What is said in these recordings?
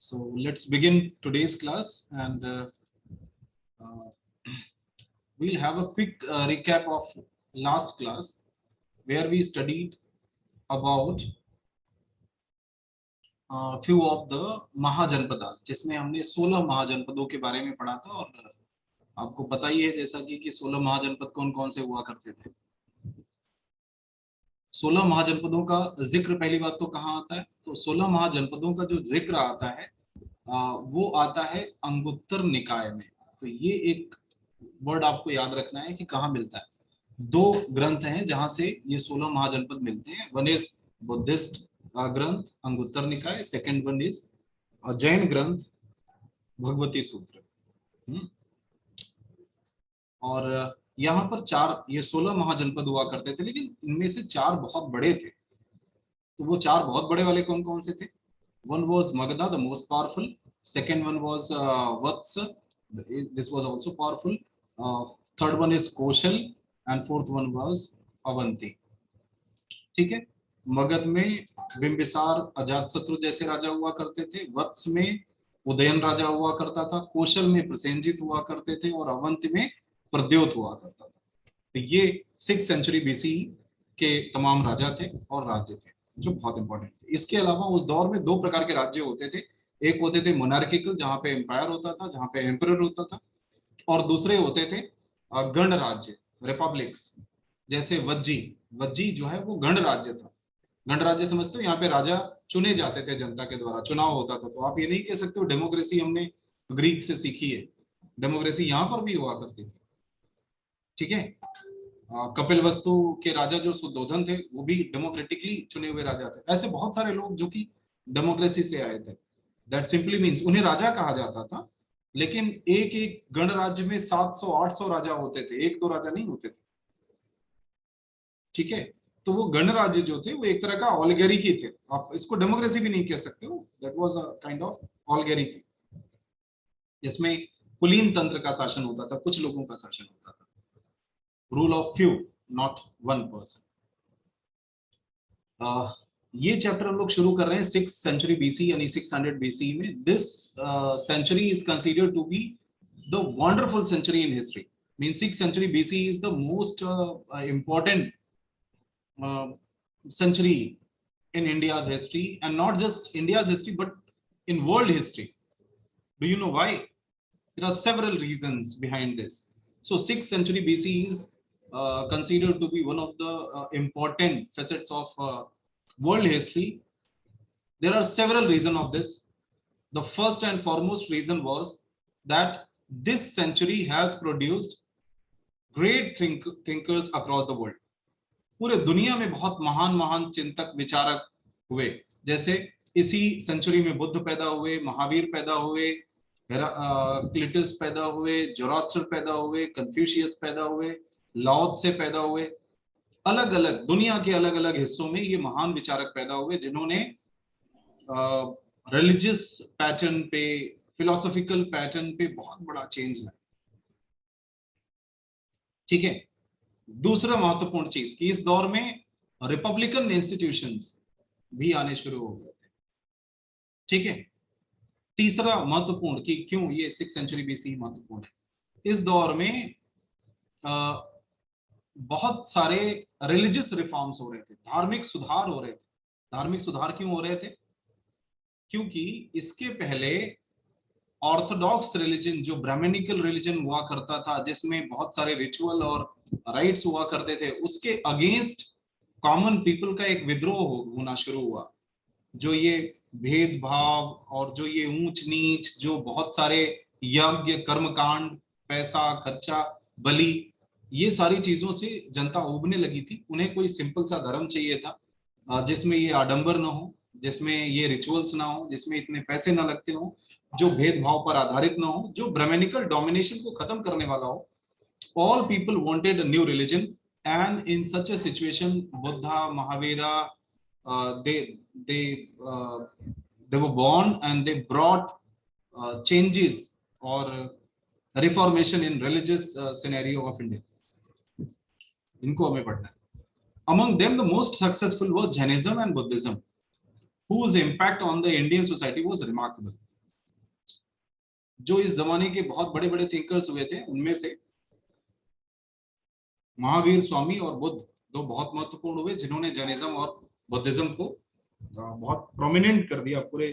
So let's begin today's class, and we'll have a quick recap of last class where we studied about few of the mahajanapadas, जिसमें हमने 16 महाजनपदों के बारे में पढ़ा था। और आपको पता ही है जैसा कि 16 महाजनपद कौन कौन से हुआ करते थे। 16 महाजनपदों का जिक्र पहली बात तो कहाँ आता है, तो 16 महाजनपदों का जो जिक्र आता है वो आता है अंगुत्तर निकाय में। तो ये एक वर्ड आपको याद रखना है कि कहाँ मिलता है। दो ग्रंथ हैं जहां से ये 16 महाजनपद मिलते हैं। वन इज बुद्धिस्ट ग्रंथ अंगुत्तर निकाय, सेकंड वन इज जैन ग्रंथ भगवती सूत्र। और यहाँ पर ये 16 महाजनपद हुआ करते थे, लेकिन इनमें से 4 बहुत बड़े थे। तो वो 4 बहुत बड़े वाले कौन कौन से थे? One was Magadha, the most powerful. Second one was Vatsa. This was also powerful. Third one is Koshal, and fourth one was Avanti. ठीक है। मगध में बिंबिसार अजातशत्रु जैसे राजा हुआ करते थे। वत्स में उदयन राजा हुआ करता था। कोशल में प्रसेनजित हुआ करते थे, और अवंती में प्रद्योत हुआ करता था। तो ये 6th सेंचुरी बीसी के तमाम राजा थे और राज्य थे जो बहुत इंपॉर्टेंट थे। इसके अलावा उस दौर में 2 प्रकार के राज्य होते थे। एक होते थे मोनार्किकल, जहां पे एम्पायर होता था, जहां पे एम्परर होता था, और दूसरे होते थे गण राज्य, रिपब्लिक्स। जैसे वज्जी जो है वो गण राज्य था। गण राज्य समझते हो, यहाँ पे राजा चुने जाते थे, जनता के द्वारा चुनाव होता था। तो आप ये नहीं कह सकते हो डेमोक्रेसी हमने ग्रीक से सीखी है। डेमोक्रेसी यहाँ पर भी हुआ करती थी। ठीक है। कपिल वस्तु के राजा जो सुद्धोधन थे वो भी डेमोक्रेटिकली चुने हुए राजा थे। ऐसे बहुत सारे लोग जो कि डेमोक्रेसी से आए थे। दैट सिंपली मींस उन्हें राजा कहा जाता था, लेकिन एक एक गणराज्य में 700-800 राजा होते थे, 1-2 राजा नहीं होते थे। ठीक है। तो वो गणराज्य जो थे वो एक तरह का ऑलिगार्की थे। आप इसको डेमोक्रेसी भी नहीं कह सकते हो। That was a kind of oligarchy, जिसमें कुलीन तंत्र का शासन होता था, कुछ लोगों का शासन होता था। Rule of few, not one person. ये चैप्टर हम लोग शुरू कर रहे हैं 6th सेंचुरी बीसी यानी 600 बीसी में। This century is considered to be the wonderful century in history. Mean 6th century BC is the most important century in India's history, and not just India's history but in world history. Do you know why? There are several reasons behind this. So 6th century BC is considered to be one of the important facets of world history. There are several reasons of this. The first and foremost reason was that this century has produced great thinkers across the world. पूरे दुनिया में बहुत महान महान चिंतक विचारक हुए। जैसे इसी सेंचुरी में बुद्ध पैदा हुए, महावीर पैदा हुए, क्लिटस पैदा हुए, जोरास्टर पैदा हुए, कन्फ्यूशियस पैदा हुए, लाओ त्से पैदा हुए। अलग अलग दुनिया के अलग अलग हिस्सों में ये महान विचारक पैदा हुए, जिन्होंने रिलीजियस पैटर्न पे, फिलोसॉफिकल पैटर्न पे बहुत बड़ा चेंज लाया। ठीक है। दूसरा महत्वपूर्ण चीज कि इस दौर में रिपब्लिकन इंस्टीट्यूशंस भी आने शुरू हो गए थे। ठीक है। तीसरा महत्वपूर्ण कि क्यों ये 6th सेंचुरी बीसी महत्वपूर्ण है, इस दौर में बहुत सारे रिलीजियस रिफॉर्म्स हो रहे थे, धार्मिक सुधार हो रहे थे। धार्मिक सुधार क्यों हो रहे थे? क्योंकि इसके पहले ऑर्थोडॉक्स रिलीजन, जो ब्राह्मणिकल रिलीजन हुआ करता था, जिसमें बहुत सारे रिचुअल और राइट्स हुआ करते थे, उसके अगेंस्ट कॉमन पीपल का एक विद्रोह होना शुरू हुआ। जो ये भेदभाव और जो ये ऊंच नीच, जो बहुत सारे यज्ञ, कर्मकांड, पैसा खर्चा, बलि, ये सारी चीजों से जनता उबने लगी थी। उन्हें कोई सिंपल सा धर्म चाहिए था जिसमें ये आडंबर ना हो, जिसमें ये रिचुअल्स ना हो, जिसमें इतने पैसे ना लगते हो, जो भेदभाव पर आधारित ना हो, जो ब्राह्मणिकल डोमिनेशन को खत्म करने वाला हो। All people wanted a new religion, and in such a situation, Buddha, Mahavira, they were born, and they brought changes or reformation in religious scenario of India. इनको हमें पढ़ना है। Among them, the most successful was Jainism and Buddhism, whose impact on the Indian society was remarkable. जो इस जमाने के बहुत बड़े बड़े थिंकर्स हुए थे उनमें से महावीर स्वामी और बुद्ध दो बहुत महत्वपूर्ण हुए, जिन्होंने जैनिज्म और बुद्धिज्म को बहुत प्रोमिनेंट कर दिया। पूरे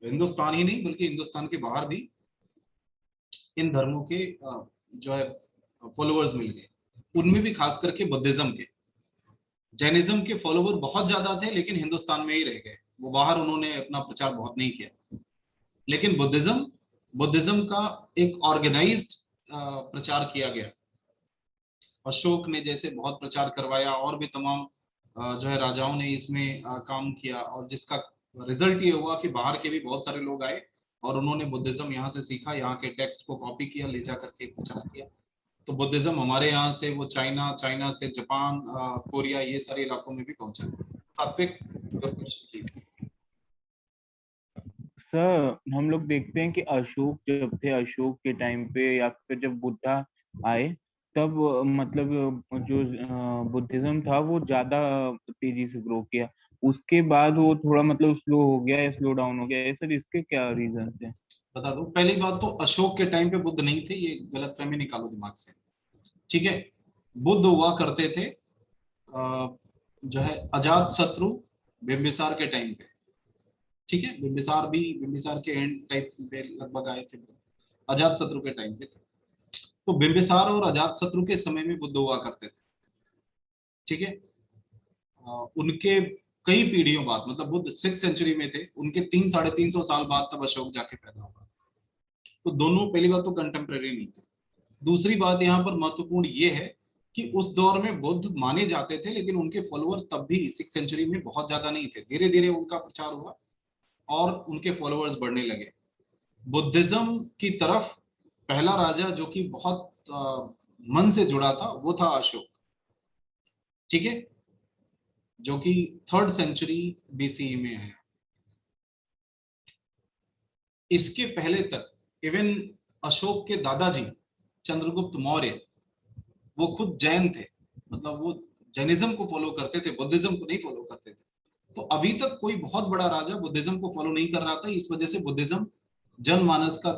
हिंदुस्तान ही नहीं बल्कि हिंदुस्तान के बाहर भी इन धर्मों के जो है फॉलोअर्स मिल गए। उनमें भी खास करके बुद्धिज्म के, जैनिज्म के फॉलोवर बहुत ज्यादा थे लेकिन हिंदुस्तान में ही रह गए, वो बाहर उन्होंने अपना प्रचार बहुत नहीं किया। लेकिन बुद्धिज्म बुद्धिज्म का एक ऑर्गेनाइज्ड प्रचार किया गया। अशोक ने जैसे बहुत प्रचार करवाया, और भी तमाम जो है राजाओं ने इसमें काम किया, और जिसका रिजल्ट ये हुआ कि बाहर के भी बहुत सारे लोग आए और उन्होंने बुद्धिज्म यहाँ से सीखा, यहाँ के टेक्स्ट को कॉपी किया, ले जा करके प्रचार किया। तो बुद्धिज्म हमारे यहाँ से वो चाइना, चाइना से जापान, कोरिया, ये सारे इलाकों में भी पहुंचा। सात्विक, योर क्वेश्चन प्लीज। सर हम लोग देखते हैं कि अशोक जब थे, अशोक के टाइम पे या फिर जब बुद्धा आए, तब मतलब जो बुद्धिज्म था वो ज्यादा तेजी से ग्रो किया। उसके बाद वो थोड़ा मतलब स्लो हो गया या स्लो डाउन हो गया है सर, इसके क्या रीजन है? बता दो। पहली बात तो अशोक के टाइम पे बुद्ध नहीं थे, ये गलतफहमी निकालो दिमाग से। ठीक है, बुद्ध हुआ करते थे जो है अजात शत्रु बिंबिसार के टाइम पे। ठीक है, बिंबिसार के एंड टाइप पे लगभग आए थे, अजात शत्रु के टाइम पे थे। तो बिंबिसार और अजात शत्रु के समय में बुद्ध हुआ करते थे। ठीक है, उनके कई पीढ़ियों बाद, मतलब बुद्ध 6th सेंचुरी में थे, उनके 300-350 साल बाद तब अशोक जाके पैदा हुआ। तो दोनों, पहली बात तो कंटेम्प्रेरी नहीं थे। दूसरी बात यहाँ पर महत्वपूर्ण ये है कि उस दौर में बुद्ध माने जाते थे, लेकिन उनके फॉलोअर तब भी 6th सेंचुरी में बहुत ज्यादा नहीं थे। धीरे धीरे उनका प्रचार हुआ और उनके फॉलोअर्स बढ़ने लगे। बुद्धिज्म की तरफ पहला राजा जो कि बहुत मन से जुड़ा था वो था अशोक। ठीक है, जो कि 3rd सेंचुरी बीसीई में आया। इसके पहले तक इवन अशोक के दादाजी चंद्रगुप्त मौर्य, वो खुद जैन थे, मतलब वो जैनिज्म को फॉलो करते थे, बुद्धिज्म को नहीं फॉलो करते थे। तो अभी तक कोई बहुत बड़ा राजा बुद्धिज्म को फॉलो नहीं कर रहा था, इस वजह से बुद्धिज्म जनमानस का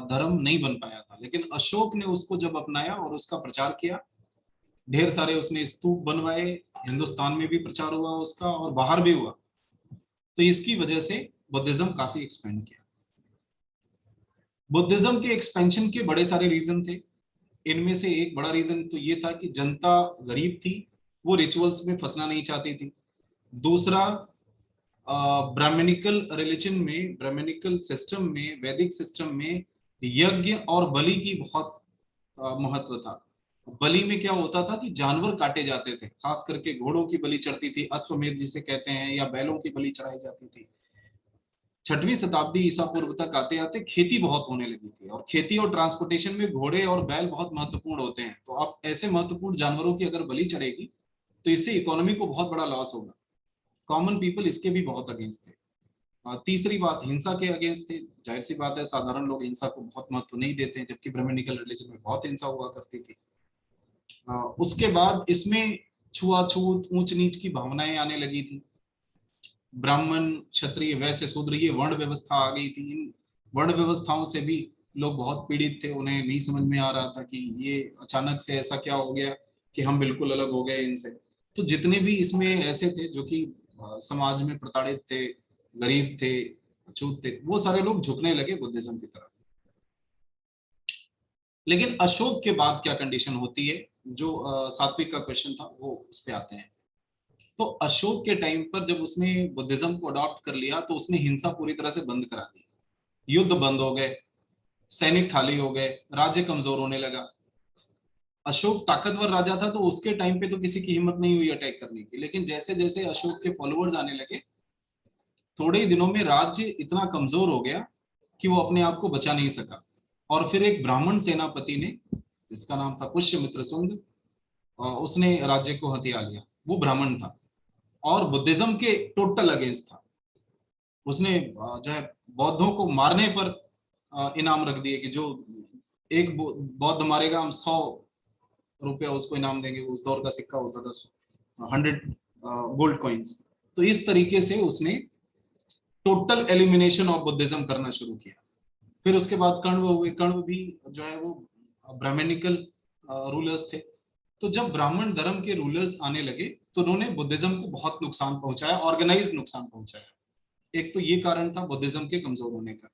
धर्म नहीं बन पाया था। लेकिन अशोक ने उसको जब अपनाया और उसका प्रचार किया, ढेर सारे उसने स्तूप बनवाए, हिंदुस्तान में भी प्रचार हुआ उसका और बाहर भी हुआ, तो इसकी वजह से बुद्धिज्म काफी एक्सपेंड किया। बुद्धिज्म के एक्सपेंशन के बड़े सारे रीजन थे। इनमें से एक बड़ा रीजन तो ये था कि जनता गरीब थी, वो रिचुअल्स में फंसना नहीं चाहती थी। दूसरा, ब्राह्मणिकल रिलीजन में, ब्राह्मणिकल सिस्टम में, वैदिक सिस्टम में यज्ञ और बलि की बहुत महत्व था। बलि में क्या होता था कि जानवर काटे जाते थे, खास करके घोड़ों की बलि चढ़ती थी, अश्वमेध जिसे कहते हैं, या बैलों की बलि चढ़ाई जाती थी। 6वीं शताब्दी ईसा पूर्व तक आते आते खेती बहुत होने लगी थी, और खेती और ट्रांसपोर्टेशन में घोड़े और बैल बहुत महत्वपूर्ण होते हैं। तो अब ऐसे महत्वपूर्ण जानवरों की अगर बलि चढ़ेगी तो इससे इकोनॉमी को बहुत बड़ा लॉस होगा। कॉमन पीपल इसके भी बहुत अगेंस्ट थे। तीसरी बात, हिंसा के अगेंस्ट थे। जाहिर सी बात है, साधारण लोग हिंसा को बहुत महत्व नहीं देते हैं, जबकि ब्राह्मणिकल रिलीजन में बहुत हिंसा हुआ करती थी। उसके बाद इसमें छुआछूत, ऊंच नीच की भावनाएं आने लगी थी। ब्राह्मण, क्षत्रिय, वैश्य, शूद्र, ये वर्ण व्यवस्था आ गई थी। इन वर्ण व्यवस्थाओं से भी लोग बहुत पीड़ित थे। उन्हें नहीं समझ में आ रहा था कि ये अचानक से ऐसा क्या हो गया कि हम बिल्कुल अलग हो गए इनसे। तो जितने भी इसमें ऐसे थे जो कि समाज में प्रताड़ित थे, गरीब थे, अछूत थे, वो सारे लोग झुकने लगे बुद्धिज्म की तरफ। लेकिन अशोक के बाद क्या कंडीशन होती है, जो सात्विक का क्वेश्चन था वो उस पे आते हैं। तो अशोक के टाइम पर जब उसने बुद्धिज्म को अडॉप्ट कर लिया तो उसने हिंसा पूरी तरह से बंद करा दी। युद्ध बंद हो गए, सैनिक खाली हो गए, राज्य कमजोर होने लगा। अशोक ताकतवर राजा था तो उसके टाइम पे तो किसी की हिम्मत नहीं हुई अटैक करने की। लेकिन जैसे जैसे अशोक के फॉलोअर्स आने लगे, थोड़े ही दिनों में राज्य इतना कमजोर हो गया कि वो अपने आप को बचा नहीं सका। और फिर एक ब्राह्मण सेनापति ने, जिसका नाम था पुष्यमित्र सुंग, उसने राज्य को हथिया लिया। वो ब्राह्मण था और बुद्धिज्म के टोटल अगेंस्ट था। उसने जो है बौद्धों को मारने पर इनाम रख दिए कि जो एक बौद्ध मारेगा हम 100 रुपया उसको इनाम देंगे। उस दौर का सिक्का होता था 100 गोल्ड कॉइन्स। तो इस तरीके से उसने टोटल एलिमिनेशन ऑफ बुद्धिज्म करना शुरू किया। फिर उसके बाद कण्व हुए, कण्व भी जो है वो ब्राह्मणिकल रूलर्स थे। तो जब ब्राह्मण धर्म के रूलर्स आने लगे तो उन्होंने बुद्धिज्म को बहुत नुकसान पहुंचाया, ऑर्गेनाइज नुकसान पहुंचाया। एक तो ये कारण था बुद्धिज्म के कमजोर होने का।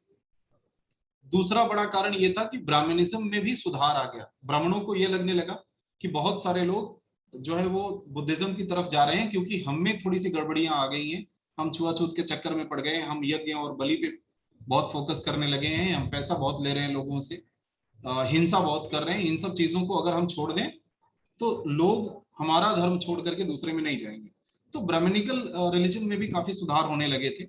दूसरा बड़ा कारण ये था कि ब्राह्मणिज्म में भी सुधार आ गया। ब्राह्मणों को ये लगने लगा कि बहुत सारे लोग जो है वो बुद्धिज्म की तरफ जा रहे हैं, क्योंकि हम में थोड़ी सी गड़बड़ियां आ गई हैं, हम छुआछूत के चक्कर में पड़ गए हैं, हम यज्ञ और बलि पे बहुत फोकस करने लगे हैं, हम पैसा बहुत ले रहे हैं लोगों से, हिंसा बहुत कर रहे हैं। इन सब चीजों को अगर हम छोड़ दें तो लोग हमारा धर्म छोड़ करके दूसरे में नहीं जाएंगे। तो ब्राह्मणिकल रिलीजन में भी काफी सुधार होने लगे थे।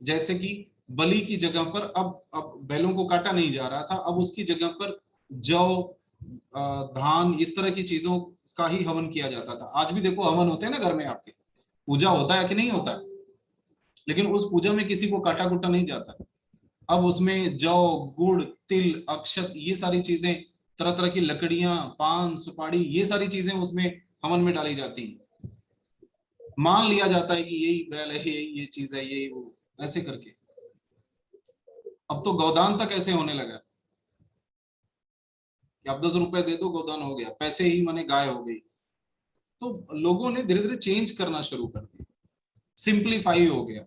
जैसे कि बलि की जगह पर अब बैलों को काटा नहीं जा रहा था, अब उसकी जगह पर जौ, धान, इस तरह की चीजों का ही हवन किया जाता था। आज भी देखो हवन होते हैं ना घर में आपके, पूजा होता है कि नहीं होता, लेकिन उस पूजा में किसी को काटा कुटा नहीं जाता। अब उसमें जौ, गुड़, तिल, अक्षत, ये सारी चीजें, तरह तरह की लकड़ियां, पान, सुपारी, ये सारी चीजें उसमें हवन में डाली जाती हैं। मान लिया जाता है कि यही बैल है, यही ये चीज है, यही वो, ऐसे करके। अब तो गोदान तक ऐसे होने लगा कि आप 10 रुपए दे दो गोदान हो गया, पैसे ही माने गाय हो गई। तो लोगों ने धीरे धीरे चेंज करना शुरू कर दिया, सिंप्लीफाई हो गया।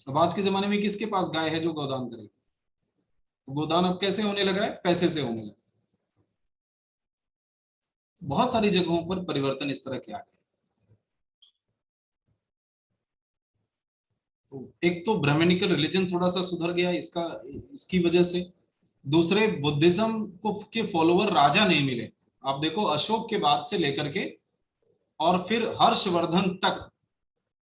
अब आज के जमाने में किसके पास गाय है जो गोदान करे? तो गोदान अब कैसे होने लगा है? पैसे से होने लगा। बहुत सारी जगहों पर परिवर्तन इस तरह के आ गए। तो एक तो ब्राह्मणिकल रिलीजन थोड़ा सा सुधर गया इसका, इसकी वजह से। दूसरे, बुद्धिज्म को के फॉलोवर राजा नहीं मिले। आप देखो अशोक के बाद से लेकर के और फिर हर्षवर्धन तक,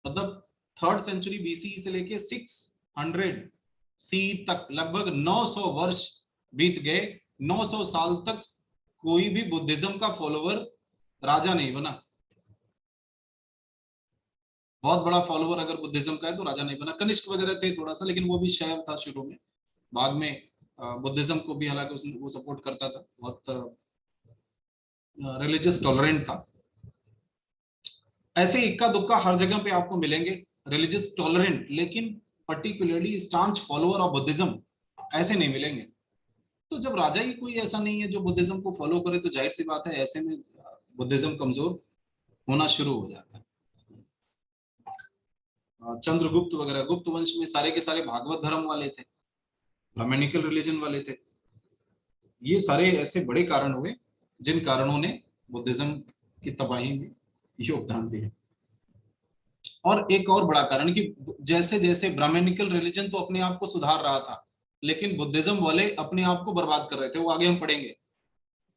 मतलब 3rd सेंचुरी बीसी से लेके 600 सी तक लगभग 900 वर्ष बीत गए। 900 साल तक कोई भी बुद्धिज्म का फॉलोवर राजा नहीं बना। बहुत बड़ा फॉलोवर अगर बुद्धिज्म का है तो राजा नहीं बना। कनिष्क वगैरह थे थोड़ा सा, लेकिन वो भी शैव था शुरू में। बाद में बुद्धिज्म को भी हालांकि उसने वो सपोर्ट करता था, बहुत रिलीजियस टॉलरेंट था। ऐसे इक्का दुक्का हर जगह पे आपको मिलेंगे रिलीजियस टॉलरेंट, लेकिन पर्टिकुलरली स्टांच फॉलोअर ऑफ बुद्धिज्म ऐसे नहीं मिलेंगे। तो जब राजा ही कोई ऐसा नहीं है जो बुद्धिज्म को फॉलो करे, तो जाहिर सी बात है ऐसे में बुद्धिज्म कमजोर होना शुरू हो जाता है। चंद्रगुप्त वगैरह, गुप्त वंश में सारे के सारे भागवत धर्म वाले थे, ब्राह्मणिकल रिलीजन वाले थे। ये सारे ऐसे बड़े कारण हुए जिन कारणों ने बुद्धिज्म की तबाही में योगदान दिया। और एक और बड़ा कारण कि जैसे जैसे ब्राह्मणिकल रिलीजन तो अपने आप को सुधार रहा था, लेकिन बुद्धिज्म वाले अपने आप को बर्बाद कर रहे थे। वो आगे हम पढ़ेंगे।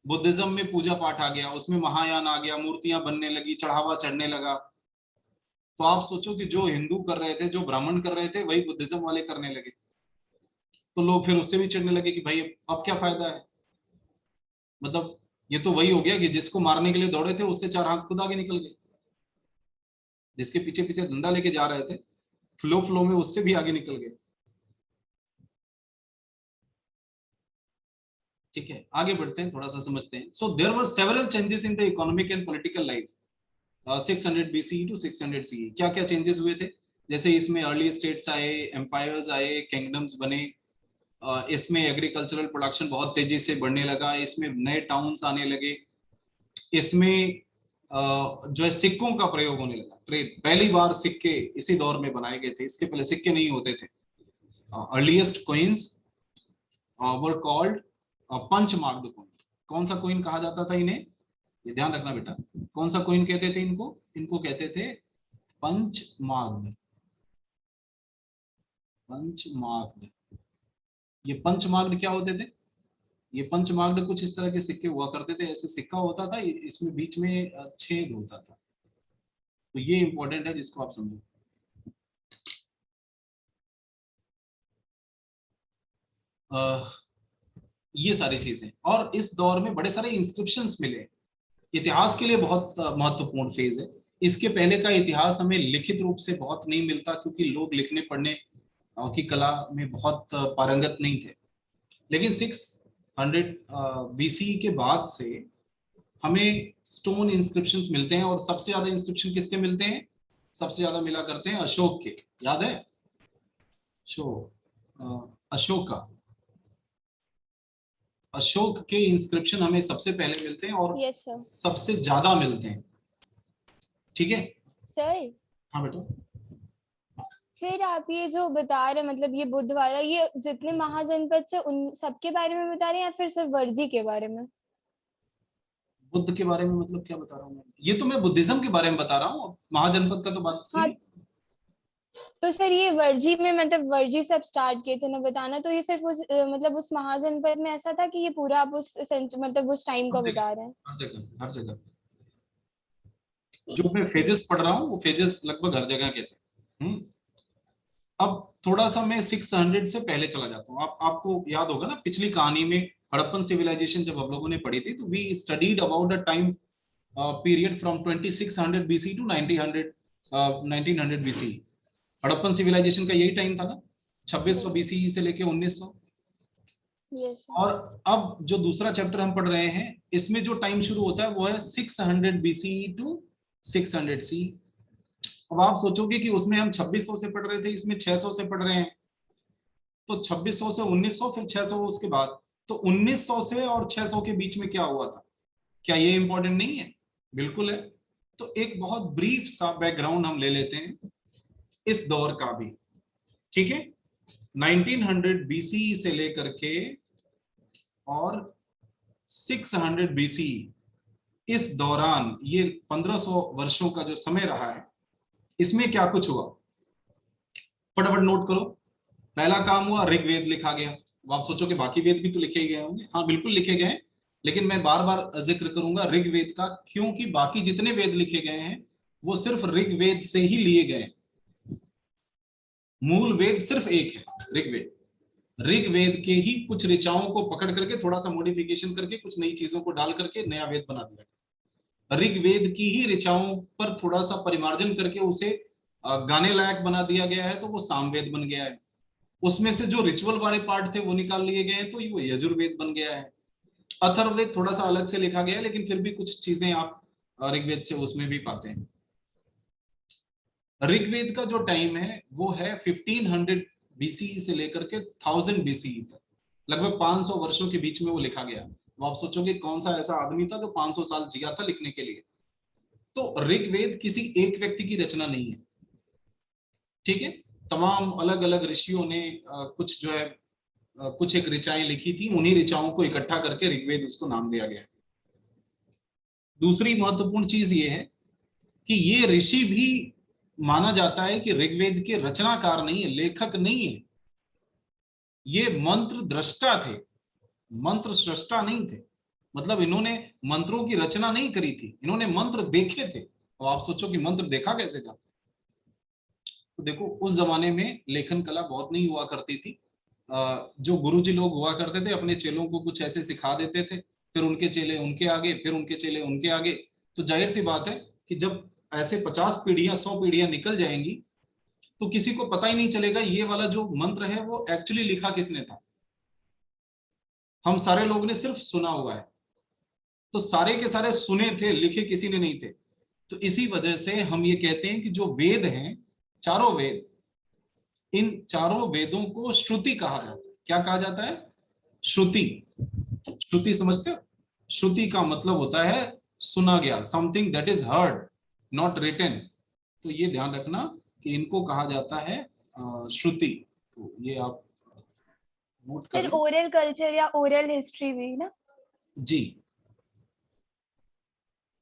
बुद्धिज्म में पूजा पाठ आ गया, उसमें महायान आ गया, मूर्तियां बनने लगी, चढ़ावा चढ़ने लगा। तो आप सोचो कि जो हिंदू कर रहे थे, जो ब्राह्मण कर रहे थे, वही बुद्धिज्म वाले करने लगे। तो लोग फिर उससे भी चिढ़ने लगे कि भाई अब क्या फायदा है। मतलब ये तो वही हो गया कि जिसको मारने के लिए दौड़े थे उससे 4 हाथ खुद आगे निकल गए, जिसके पीछे पीछे धंधा लेके जा रहे थे, फ्लो फ्लो में उससे भी आगे निकल गए। ठीक है, आगे बढ़ते हैं, थोड़ा सा समझते हैं। So there were several changes in the economic and political life 600 BCE to 600 CE। क्या क्या चेंजेस हुए थे? जैसे इसमें अर्ली स्टेट्स आए, एम्पायर्स आए, किंगडम्स बने। इसमें एग्रीकल्चरल प्रोडक्शन बहुत तेजी से बढ़ने लगा, इसमें नए टाउन्स आने लगे, इसमें जो है सिक्कों का प्रयोग होने लगा। ट्रेड, पहली बार सिक्के इसी दौर में बनाए गए थे, इसके पहले सिक्के नहीं होते थे। Earliest coins were called punch marked coin. कौन सा कॉइन कहा जाता था इन्हें? ये ध्यान रखना बेटा, कौन सा कॉइन कहते थे इनको? इनको कहते थे पंच मार्क्ड। पंच मार्क्ड। ये पंच मार्क्ड क्या होते थे? ये पंच मार्क्ड कुछ इस तरह के सिक्के हुआ करते थे। ऐसे सिक्का होता था, इसमें बीच में छेद होता था। तो ये इंपॉर्टेंट है जिसको आप समझो। ये सारी चीजें, और इस दौर में बड़े सारे इंस्क्रिप्शंस मिले। इतिहास के लिए बहुत महत्वपूर्ण फेज है। इसके पहले का इतिहास हमें लिखित रूप से बहुत नहीं मिलता, क्योंकि लोग लिखने पढ़ने की कला में बहुत पारंगत नहीं थे। लेकिन 600 BCE के बाद से हमें स्टोन इंस्क्रिप्शंस मिलते हैं, और सबसे ज्यादा इंस्क्रिप्शन किसके मिलते हैं? सबसे ज्यादा मिला करते हैं अशोक के। याद है? अशोका। अशोक के इंस्क्रिप्शन हमें सबसे पहले मिलते हैं और यस सर। सबसे ज्यादा मिलते हैं, ठीक है सर हाँ बेटा। फिर आप ये जो बता रहे मतलब ये बुद्ध वाला, ये जितने महाजनपद से उन सबके बारे में बता रहे हैं या फिर सिर्फ वर्जी के बारे में? बुद्ध के बारे में मतलब क्या बता रहा हूँ मैं? ये तो मैं बुद्धिज्म के बारे में बता रहा हूँ, महाजनपद का तो बात की हाँ नहीं। तो सर ये वर्जी में मतलब वर्जी से आप स्टार्ट किए थे ना बताना, तो ये सिर्फ उस मतलब उस महाजनपद में ऐसा था कि ये पूरा आप उस मतलब उस टाइम का हर जगह बता रहे हैं? हर जगह हर जगह जो मैं फेजेस पढ़ रहा हूँ वो फेजेस लगभग हर जगह के थे। अब थोड़ा सा मैं 600 से पहले चला जाता हूँ। आपको याद होगा ना पिछली कहानी में हड़प्पन सिविलाइजेशन जब हम लोगों ने पढ़ी थी, तो we studied about the time period from 2600 BC to 1900 BC. Harappan civilization का यही टाइम था ना, 2600 बीसी से लेके 1900। यस और अब जो दूसरा चैप्टर हम पढ़ रहे हैं इसमें जो टाइम शुरू होता है वो है 600 बीसी टू 600 सी। अब आप सोचोगे कि उसमें हम 2600 से पढ़ रहे थे, इसमें 600 से पढ़ रहे हैं, तो 2600 से 1900 फिर 600 उसके बाद, तो 1900 से और 600 के बीच में क्या हुआ था, क्या ये इंपॉर्टेंट नहीं है? बिल्कुल है। तो एक बहुत ब्रीफ सा बैकग्राउंड हम ले लेते हैं इस दौर का भी, ठीक है। 1900 बीसी से लेकर के और 600 बीसी, इस दौरान ये 1500 वर्षों का जो समय रहा है, इसमें क्या कुछ हुआ फटाफट नोट करो। पहला काम हुआ ऋग्वेद लिखा गया। आप सोचो कि बाकी वेद भी तो लिखे ही गए होंगे, हाँ बिल्कुल लिखे गए हैं, लेकिन मैं बार बार जिक्र करूंगा ऋग्वेद का, क्योंकि बाकी जितने वेद लिखे गए हैं वो सिर्फ ऋग्वेद से ही लिए गए। मूल वेद सिर्फ एक है, ऋग्वेद। ऋग्वेद के ही कुछ ऋचाओं को पकड़ करके थोड़ा सा मॉडिफिकेशन करके कुछ नई चीजों को डाल करके नया वेद बना दिया। ऋग्वेद की ही ऋचाओं पर थोड़ा सा परिमार्जन करके उसे गाने लायक बना दिया गया है, तो वो सामवेद बन गया है। उसमें से जो रिचुअल वाले पार्ट थे वो निकाल लिए गए हैं, तो वो यजुर्वेद बन गया है। अथर्ववेद थोड़ा सा अलग से लिखा गया है, लेकिन फिर भी कुछ चीजें आप ऋग्वेद से उसमें भी पाते हैं। ऋग्वेद का जो टाइम है वो है 1500 बीसी से लेकर के 1000 बीसी तक, लगभग 500 वर्षों के बीच में वो लिखा गया। तो आप सोचोगे कौन सा ऐसा आदमी था जो 500 साल जिया था लिखने के लिए? तो ऋग्वेद किसी एक व्यक्ति की रचना नहीं है, ठीक है। तमाम अलग अलग ऋषियों ने कुछ जो है कुछ एक ऋचाएं लिखी थी, उन्हीं ऋचाओं को इकट्ठा करके ऋग्वेद उसको नाम दिया गया। दूसरी महत्वपूर्ण चीज ये है कि ये ऋषि भी माना जाता है कि ऋग्वेद के रचनाकार नहीं है, लेखक नहीं है, ये मंत्र दृष्टा थे, मंत्र सृष्टा नहीं थे। मतलब इन्होंने मंत्रों की रचना नहीं करी थी, इन्होंने मंत्र देखे थे। तो आप सोचो कि मंत्र देखा कैसे जाता। तो देखो उस जमाने में लेखन कला बहुत नहीं हुआ करती थी। जो गुरुजी लोग हुआ करते थे अपने चेलों को कुछ ऐसे सिखा देते थे, फिर उनके चेले उनके आगे, फिर उनके चेले उनके आगे। तो जाहिर सी बात है कि जब ऐसे 50 पीढ़ियां 100 पीढ़ियां निकल जाएंगी तो किसी को पता ही नहीं चलेगा ये वाला जो मंत्र है वो एक्चुअली लिखा किसने था। हम सारे लोग ने सिर्फ सुना हुआ है, तो सारे के सारे सुने थे, लिखे किसी ने नहीं थे। तो इसी वजह से हम ये कहते हैं कि जो वेद हैं, चारों वेद, इन चारों वेदों को श्रुति कहा जाता है। क्या कहा जाता है? श्रुति। श्रुति समझते हो? श्रुति का मतलब होता है सुना गया, something that is heard, not written. तो ये ध्यान रखना कि इनको कहा जाता है श्रुति। तो ये आप नोट कर सर लो। ओरल कल्चर या ओरल हिस्ट्री भी ना? जी,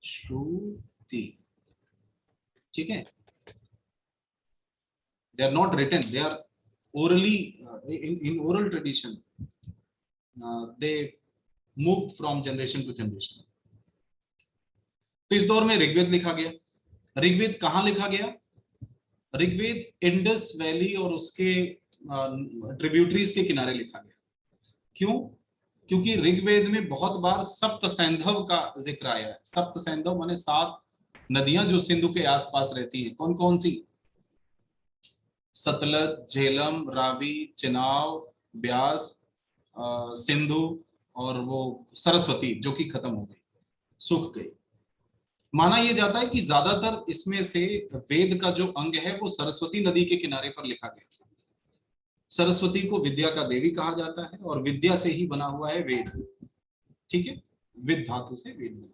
श्रुति, ठीक है। They are not written, they are orally in oral tradition, they moved from generation to generation. तो इस दौर में ऋग्वेद लिखा गया। ऋग्वेद कहाँ लिखा गया? ऋग्वेद इंडस वैली और उसके ट्रिब्यूटरीज के किनारे लिखा गया। क्यों? क्योंकि ऋग्वेद में बहुत बार सप्त सैंधव का जिक्र आया है। सप्त सैंधव माने 7 नदियां जो सिंधु के आसपास रहती हैं। कौन कौन सी? सतलज, झेलम, रावी, चिनाब, ब्यास, सिंधु और वो सरस्वती जो कि खत्म हो गई, सूख गई। माना यह जाता है कि ज्यादातर इसमें से वेद का जो अंग है वो सरस्वती नदी के किनारे पर लिखा गया। सरस्वती को विद्या का देवी कहा जाता है और विद्या से ही बना हुआ है वेद। ठीक है, विद धातु से वेद बना।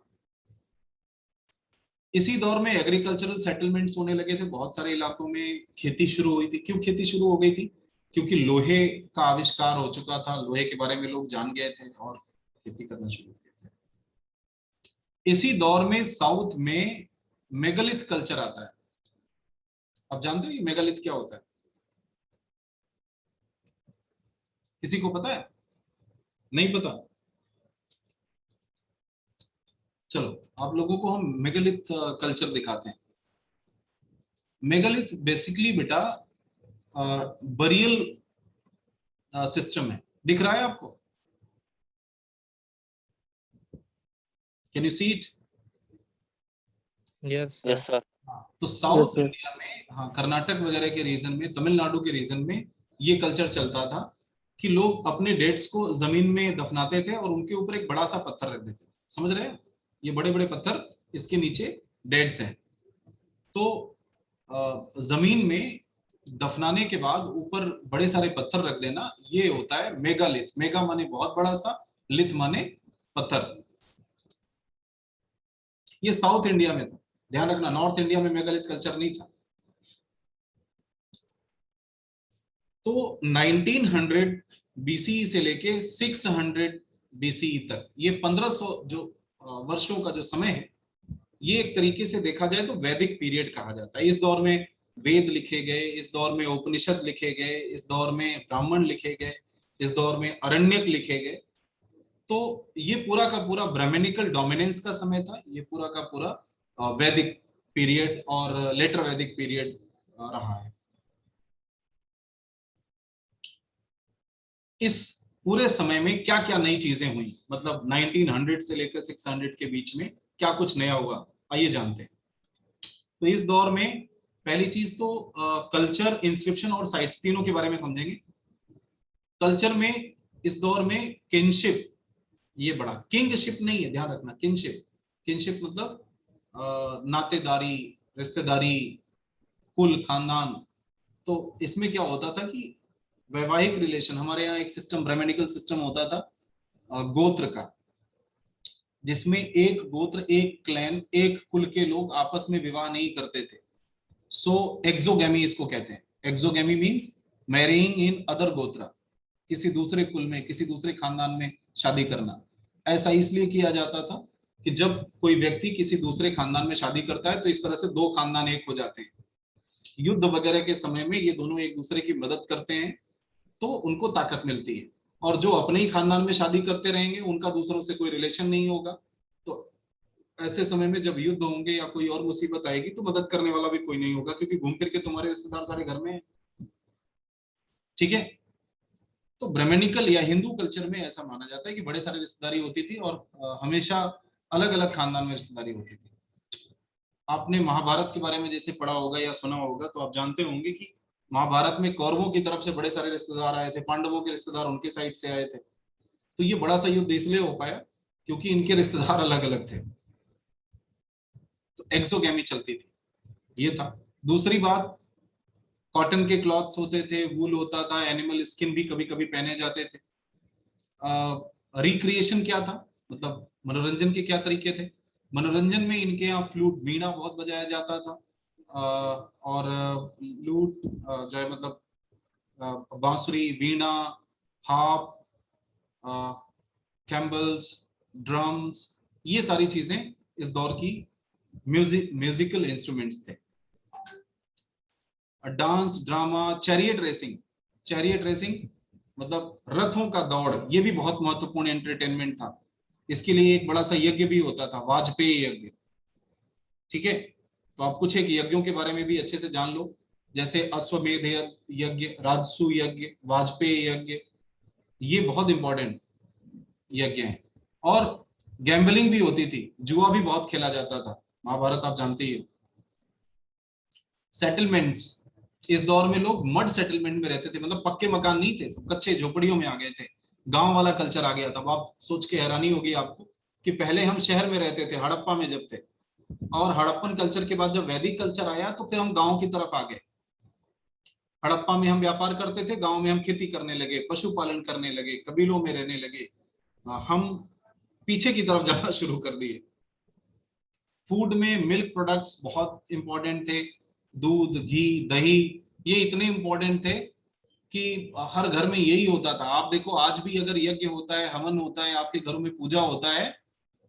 इसी दौर में एग्रीकल्चरल सेटलमेंट्स होने लगे थे, बहुत सारे इलाकों में खेती शुरू हुई थी। क्यों खेती शुरू हो गई थी? क्योंकि लोहे का आविष्कार हो चुका था, लोहे के बारे में लोग जान गए थे और खेती करना शुरू किया थे। इसी दौर में साउथ में मेगालिथ कल्चर आता है। अब जानते हो ये मेगालिथ क्या होता है? किसी को पता है? नहीं पता? चलो आप लोगों को हम मेगालिथ कल्चर दिखाते हैं। मेगालिथ बेसिकली बेटा बरियल सिस्टम है। दिख रहा है आपको? Can you see it? Yes sir. Yes sir. तो Yes, साउथ sir. इंडिया में, हाँ, कर्नाटक वगैरह के रीजन में, तमिलनाडु के रीजन में ये कल्चर चलता था कि लोग अपने डेड्स को जमीन में दफनाते थे और उनके ऊपर एक बड़ा सा पत्थर रख देते थे। समझ रहे हैं? ये बड़े बड़े पत्थर, इसके नीचे डेड्स हैं। तो जमीन में दफनाने के बाद ऊपर बड़े सारे पत्थर रख देना, ये होता है मेगालिथ। मेगा माने बहुत बड़ा सा, लिथ माने पत्थर। ये साउथ इंडिया में था, ध्यान रखना, नॉर्थ इंडिया में मेगालिथ कल्चर नहीं था। तो 1900 बीसीई से लेके 600 बीसीई तक, ये 1500 जो वर्षों का जो समय है, ये एक तरीके से देखा जाए तो वैदिक पीरियड कहा जाता है। इस दौर में वेद लिखे गए, इस दौर में उपनिषद लिखे गए, इस दौर में ब्राह्मण लिखे गए, इस दौर में अरण्यक लिखे गए। तो ये पूरा का पूरा ब्राह्मणिकल डोमिनेंस का समय था, ये पूरा का पूरा वैदिक पीरियड और लेटर वैदिक पीरियड रहा है। इस पूरे समय में क्या क्या नई चीजें हुई, मतलब 1900 से लेकर 600 के बीच में क्या कुछ नया हुआ, आइए जानते हैं। तो इस दौर में पहली चीज तो कल्चर, इंस्क्रिप्शन और साइट्स, तीनों के बारे में समझेंगे। कल्चर में इस दौर में किनशिप, ये बड़ा, किंगशिप नहीं है, ध्यान रखना, किनशिप। किनशिप मतलब नातेदारी, रिश्तेदारी, कुल, खानदान। तो इसमें क्या होता था कि वैवाहिक रिलेशन, हमारे यहाँ एक सिस्टम, ब्राह्मणिकल सिस्टम होता था गोत्र का, जिसमें एक गोत्र, एक क्लैन, एक कुल के लोग आपस में विवाह नहीं करते थे। सो एक्सोगैमी इसको कहते हैं। Exogamy means marrying in other गोत्रा, किसी दूसरे कुल में, किसी दूसरे खानदान में शादी करना। ऐसा इसलिए किया जाता था कि जब कोई व्यक्ति किसी दूसरे खानदान में शादी करता है तो इस तरह से दो खानदान एक हो जाते हैं। युद्ध वगैरह के समय में ये दोनों एक दूसरे की मदद करते हैं, तो उनको ताकत मिलती है। और जो अपने ही खानदान में शादी करते रहेंगे, उनका दूसरों से कोई रिलेशन नहीं होगा, तो ऐसे समय में जब युद्ध होंगे या कोई और मुसीबत आएगी तो मदद करने वाला भी कोई नहीं होगा, क्योंकि घूम फिर के तुम्हारे रिश्तेदार सारे घर में हैं। ठीक है? तो ब्राह्मणिकल या हिंदू कल्चर में ऐसा माना जाता है कि बड़े सारे रिश्तेदारी होती थी और हमेशा अलग अलग खानदान में रिश्तेदारी होती थी। आपने महाभारत के बारे में जैसे पढ़ा होगा या सुना होगा, तो आप जानते होंगे कि महाभारत में कौरवों की तरफ से बड़े सारे रिश्तेदार आए थे, पांडवों के रिश्तेदार उनके साइड से आए थे। तो ये बड़ा सा युद्ध इसलिए हो पाया क्योंकि इनके रिश्तेदार अलग अलग थे। तो एक्सोगैमी चलती थी, ये था। दूसरी बात, कॉटन के क्लॉथ्स होते थे, वूल होता था, एनिमल स्किन भी कभी कभी पहने जाते थे। रिक्रिएशन क्या था, मतलब मनोरंजन के क्या तरीके थे? मनोरंजन में इनके यहाँ फ्लूट, वीणा बहुत बजाया जाता था, और लूट जो है मतलब बांसुरी, वीणा, हार्प, कैम्बल्स, ड्रम्स, ये सारी चीजें इस दौर की म्यूजिकल इंस्ट्रूमेंट्स थे। Dance, drama, chariot racing. Chariot racing मतलब रथों का दौड़, ये भी बहुत महत्वपूर्ण एंटरटेनमेंट था। इसके लिए एक बड़ा सा यज्ञ भी होता था, वाजपेयी यज्ञ। ठीक है? तो आप कुछ एक यज्ञों के बारे में भी अच्छे से जान लो, जैसे अश्वमेध यज्ञ, राजसू यज्ञ, वाजपेयी यज्ञ, ये बहुत इंपॉर्टेंट यज्ञ हैं। और गैम्बलिंग भी होती थी, जुआ भी बहुत खेला जाता था, महाभारत आप जानते ही हो। सेटलमेंट्स, इस दौर में लोग मड सेटलमेंट में रहते थे, मतलब पक्के मकान नहीं थे, सब कच्चे झोपड़ियों में आ गए थे, गांव वाला कल्चर आ गया था। आप सोच के हैरानी होगी आपको कि पहले हम शहर में रहते थे, हड़प्पा में जब थे, और हड़प्पन कल्चर के बाद जब वैदिक कल्चर आया तो फिर हम गांव की तरफ आ गए। हड़प्पा में हम व्यापार करते थे, गांव में हम खेती करने लगे, पशुपालन करने लगे, कबीलों में रहने लगे। हम पीछे की तरफ जाना शुरू कर दिए। फूड में मिल्क प्रोडक्ट्स बहुत इंपॉर्टेंट थे, दूध, घी, दही, ये इतने इंपॉर्टेंट थे कि हर घर में यही होता था। आप देखो आज भी अगर यज्ञ होता है, हवन होता है, आपके घरों में पूजा होता है,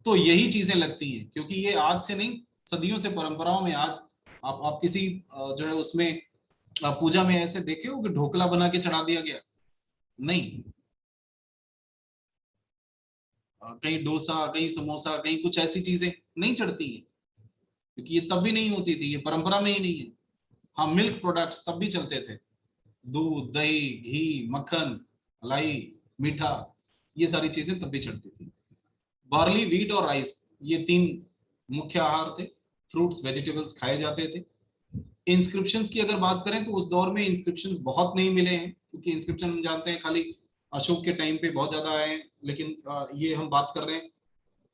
तो यही चीजें लगती हैं, क्योंकि ये आज से नहीं, सदियों से परंपराओं में। आज आप किसी जो है उसमें पूजा में ऐसे देखे हो कि ढोकला बना के चढ़ा दिया गया? नहीं। कहीं डोसा, कहीं समोसा, कहीं कुछ ऐसी चीजें नहीं चढ़ती है, क्योंकि ये तब भी नहीं होती थी, ये परंपरा में ही नहीं है। हाँ, मिल्क प्रोडक्ट्स तब भी चलते थे, दूध, दही, घी, मक्खन, मलाई, मीठा, ये सारी चीजें तब भी चढ़ती थी। बार्ली, व्हीट और राइस, ये 3 मुख्य आहार थे। फ्रूट्स, वेजिटेबल्स खाए जाते थे। इंस्क्रिप्शंस की अगर बात करें तो उस दौर में इंस्क्रिप्शंस बहुत नहीं मिले हैं, क्योंकि इंस्क्रिप्शन हम जानते हैं खाली अशोक के टाइम पे बहुत ज्यादा आए हैं, लेकिन ये हम बात कर रहे हैं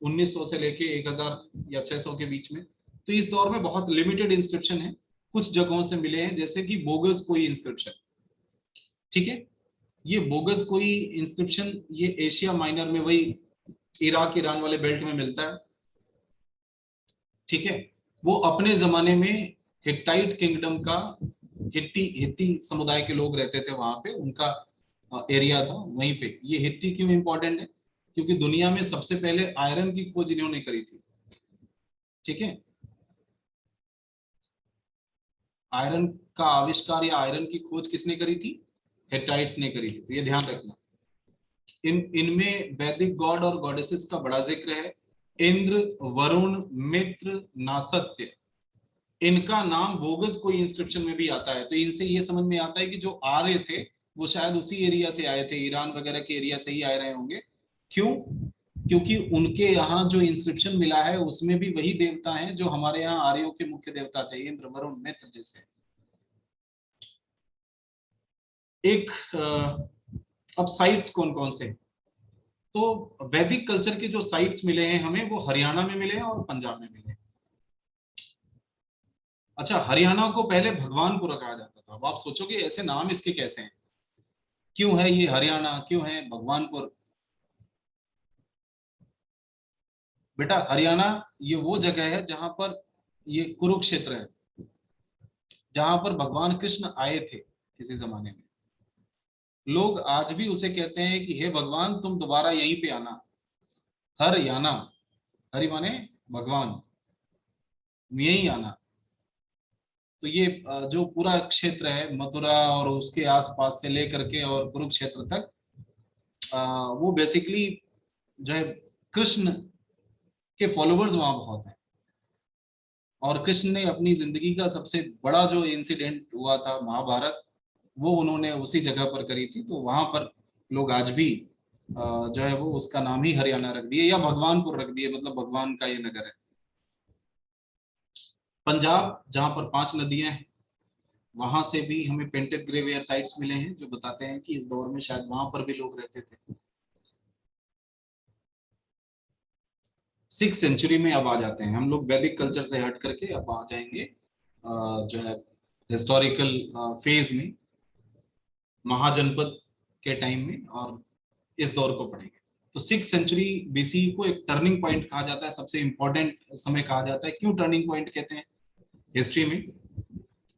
1900 से लेके 1000 या 600 के बीच में। तो इस दौर में बहुत लिमिटेड इंस्क्रिप्शन है, कुछ जगहों से मिले हैं, जैसे कि बोगस कोई इंस्क्रिप्शन। ठीक है, ये बोगस कोई इंस्क्रिप्शन ये एशिया माइनर में, वही इराक ईरान वाले बेल्ट में मिलता है। ठीक है, वो अपने जमाने में हिट्टाइट किंगडम का, हित्ती समुदाय के लोग रहते थे वहां पे, उनका एरिया था वहीं पे। ये हित्ती क्यों इंपॉर्टेंट है? क्योंकि दुनिया में सबसे पहले आयरन की खोज इन्होंने करी थी। ठीक है, आयरन का आविष्कार या आयरन की खोज किसने करी थी? हिट्टाइट्स ने करी थी, तो ये ध्यान रखना। इनमें वैदिक गॉड और गॉडेसेस का बड़ा जिक्र है। इंद्र, वरुण, मित्र, नासत्य, इनका नाम बोगस कोई इंस्क्रिप्शन में भी आता है। तो इनसे ये समझ में आता है कि जो आर्य थे वो शायद उसी एरिया से आए थे, ईरान वगैरह के एरिया से ही आए रहे होंगे। क्यों? क्योंकि उनके यहाँ जो इंस्क्रिप्शन मिला है उसमें भी वही देवता हैं जो हमारे यहाँ आर्यों के मुख्य देवता थे, इंद्र, वरुण, मित्र जैसे। एक अब साइट्स कौन कौन से? तो वैदिक कल्चर के जो साइट्स मिले हैं हमें, वो हरियाणा में मिले हैं और पंजाब में मिले हैं। अच्छा, हरियाणा को पहले भगवानपुर कहा जाता था। अब आप सोचोगे ऐसे नाम इसके कैसे हैं, क्यों है ये हरियाणा, क्यों है भगवानपुर? बेटा हरियाणा ये वो जगह है जहां पर ये कुरुक्षेत्र है, जहां पर भगवान कृष्ण आए थे किसी जमाने में। लोग आज भी उसे कहते हैं कि हे भगवान तुम दोबारा यहीं पे आना। हरियाणा, हरि माने भगवान, यहीं आना। तो ये जो पूरा क्षेत्र है मथुरा और उसके आसपास से लेकर के और कुरुक्षेत्र तक, वो बेसिकली जो है कृष्ण के फॉलोअर्स वहां बहुत हैं। और कृष्ण ने अपनी जिंदगी का सबसे बड़ा जो इंसिडेंट हुआ था महाभारत, वो उन्होंने उसी जगह पर करी थी। तो वहां पर लोग आज भी जो है वो उसका नाम ही हरियाणा रख दिए या भगवानपुर रख दिए, मतलब भगवान का ये नगर है। पंजाब जहां पर 5 नदियां हैं, वहां से भी हमें पेंटेड ग्रेवियर साइट्स मिले हैं जो बताते हैं कि इस दौर में शायद वहां पर भी लोग रहते थे। 6th सेंचुरी में अब आ जाते हैं हम लोग, वैदिक कल्चर से हट करके अब आ जाएंगे जो है हिस्टोरिकल फेज में, महाजनपद के टाइम में, और इस दौर को पढ़ेंगे। तो 6th सेंचुरी बीसी को एक टर्निंग पॉइंट कहा जाता है, सबसे इंपॉर्टेंट समय कहा जाता है। क्यों टर्निंग पॉइंट कहते हैं हिस्ट्री में?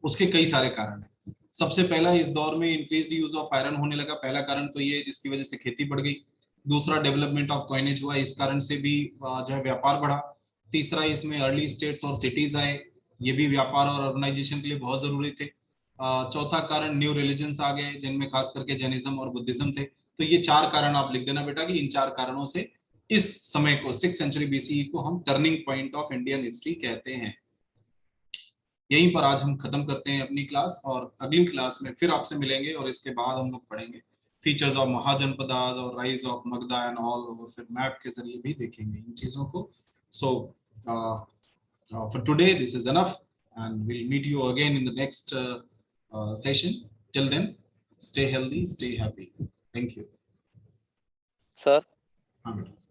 उसके कई सारे कारण हैं। सबसे पहला, इस दौर में इंक्रीज्ड यूज ऑफ आयरन होने लगा। पहला कारण तो ये जिसकी वजह से खेती बढ़ गई। दूसरा, डेवलपमेंट ऑफ कॉइनेज हुआ, इस कारण से भी जो है व्यापार बढ़ा। तीसरा, इसमें अर्ली स्टेट्स और सिटीज आए, ये भी व्यापार और अर्बनाइजेशन के लिए बहुत जरूरी थे। चौथा कारण, न्यू रिलीजन्स आ गए जिनमें खास करके जैनिज्म और बुद्धिज्म थे। तो ये 4 कारण आप लिख देना बेटा कि इन 4 कारणों से इस समय को 6th सेंचुरी बीसीई को हम turning point of Indian history कहते हैं। यहीं पर आज हम खत्म करते हैं अपनी क्लास, और अगली क्लास में फिर आपसे मिलेंगे और इसके बाद हम लोग पढ़ेंगे फीचर्स ऑफ महाजनपदास और rise of Magadha and all, और फिर मैप के जरिए भी देखेंगे इन चीजों को। So for today this is enough, and we'll meet you again in the next session. Till then, stay healthy, stay happy. Thank you. Sir हाँ बेटा।